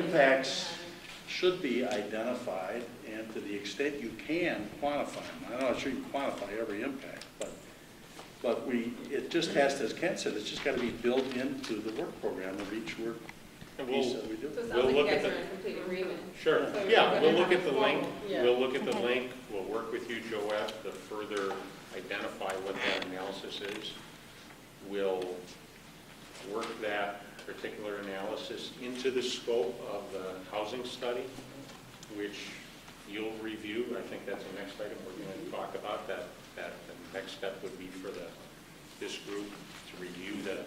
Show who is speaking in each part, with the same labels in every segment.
Speaker 1: impacts should be identified, and to the extent you can quantify them. I'm not sure you can quantify every impact, but it just has to, as Ken said, it's just got to be built into the work program of each work piece that we do.
Speaker 2: So it sounds
Speaker 3: We'll
Speaker 2: like
Speaker 3: look
Speaker 2: you
Speaker 3: at
Speaker 2: guys
Speaker 3: the-
Speaker 2: are in complete agreement.
Speaker 3: Sure,
Speaker 2: So
Speaker 3: yeah,
Speaker 2: you're
Speaker 3: we'll
Speaker 2: gonna
Speaker 3: look at
Speaker 2: have
Speaker 3: the
Speaker 2: a
Speaker 3: link,
Speaker 2: formal- yeah.
Speaker 3: we'll look at the
Speaker 4: Okay.
Speaker 3: link, we'll work with you, Joette, to further identify what that analysis is. We'll work that particular analysis into the scope of the housing study, which you'll review. I think that's the next item we're going to talk about, that the next step would be for this group to review the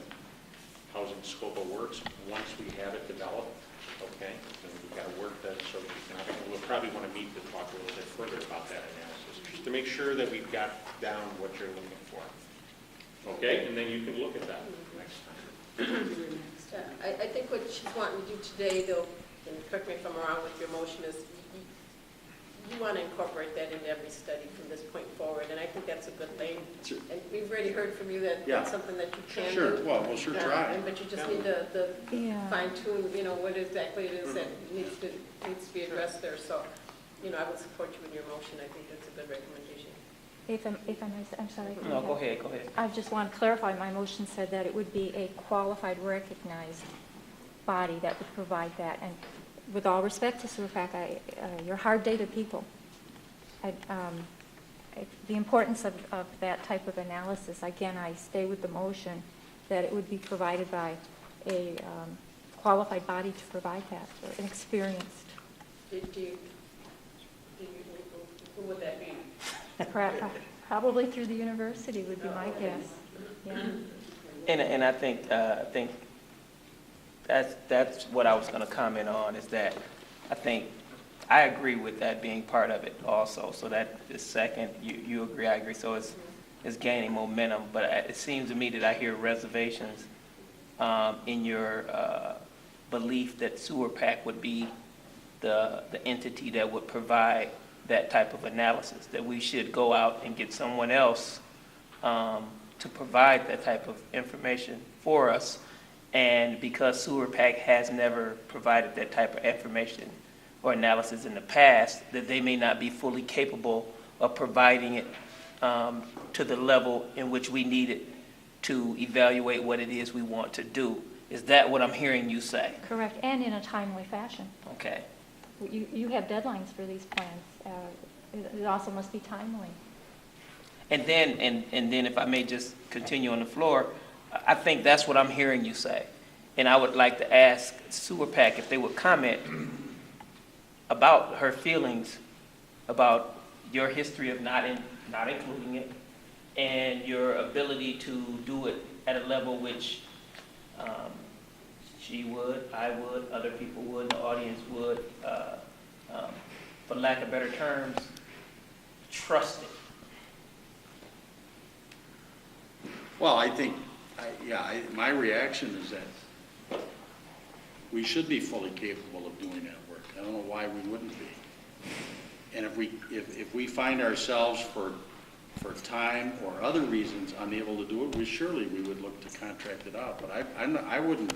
Speaker 3: housing scope of works once we have it developed, okay? And we've got to work that, so we'll probably want to meet to talk a little bit further about that analysis, just to make sure that we've got down what you're looking for. Okay, and then you can look at that next time.
Speaker 2: Yeah, I think what she's wanting to do today, though, and correct me if I'm wrong with your motion, is you want to incorporate that into every study from this point forward, and I think that's a good thing.
Speaker 1: Sure.
Speaker 2: And we've already heard from you that
Speaker 1: Yeah.
Speaker 2: that's something that you can
Speaker 1: Sure,
Speaker 2: do.
Speaker 1: well, we'll sure try.
Speaker 2: But you just need to
Speaker 4: Yeah.
Speaker 2: fine tune, what exactly it is that needs to be addressed there. So, I would support you in your motion. I think that's a good recommendation.
Speaker 4: If I may, I'm sorry.
Speaker 5: No, go ahead.
Speaker 4: I just want to clarify, my motion said that it would be a qualified, recognized body that would provide that. And with all respect to SEWRPC, you're hard-data people. The importance of that type of analysis, again, I stay with the motion that it would be provided by a qualified body to provide that, or an experienced.
Speaker 2: Who would that be?
Speaker 4: Probably through the university would be my guess. Yeah.
Speaker 5: And I think that's what I was going to comment on, is that I think I agree with that being part of it also. So that the second, you agree, I agree. So it's gaining momentum. But it seems to me that I hear reservations in your belief that SEWRPC would be the entity that would provide that type of analysis, that we should go out and get someone else to provide that type of information for us. And because SEWRPC has never provided that type of information or analysis in the past, that they may not be fully capable of providing it to the level in which we need it to evaluate what it is we want to do. Is that what I'm hearing you say?
Speaker 4: Correct, and in a timely fashion.
Speaker 5: Okay.
Speaker 4: You have deadlines for these plans. It also must be timely.
Speaker 5: And then if I may just continue on the floor, I think that's what I'm hearing you say. And I would like to ask SEWRPC if they would comment about her feelings about your history of not including it, and your ability to do it at a level which she would, I would, other people would, the audience would, for lack of better terms, trust it.
Speaker 1: Well, I think, my reaction is that we should be fully capable of doing that work. I don't know why we wouldn't be. And if we find ourselves for time or other reasons unable to do it, we would look to contract it out. But I wouldn't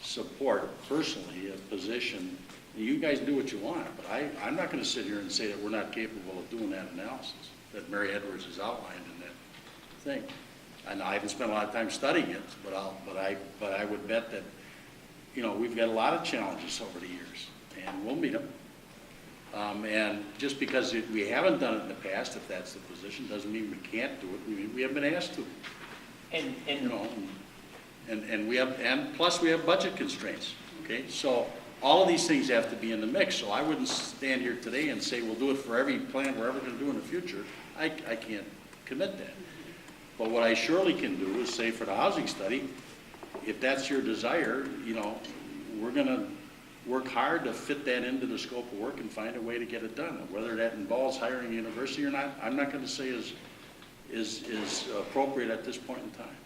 Speaker 1: support personally a position. You guys do what you want, but I'm not going to sit here and say that we're not capable of doing that analysis that Mary Edwards has outlined in that thing. And I haven't spent a lot of time studying it, but I would bet that, we've got a lot of challenges over the years, and we'll meet them. And just because we haven't done it in the past, if that's the position, doesn't mean we can't do it. We haven't been asked to. And plus we have budget constraints. Okay, so all of these things have to be in the mix. So I wouldn't stand here today and say we'll do it for every plan we're ever going to do in the future. I can't commit that. But what I surely can do is say for the housing study, if that's your desire, we're going to work hard to fit that into the scope of work and find a way to get it done. Whether that involves hiring a university or not, I'm not going to say is appropriate at this point in time.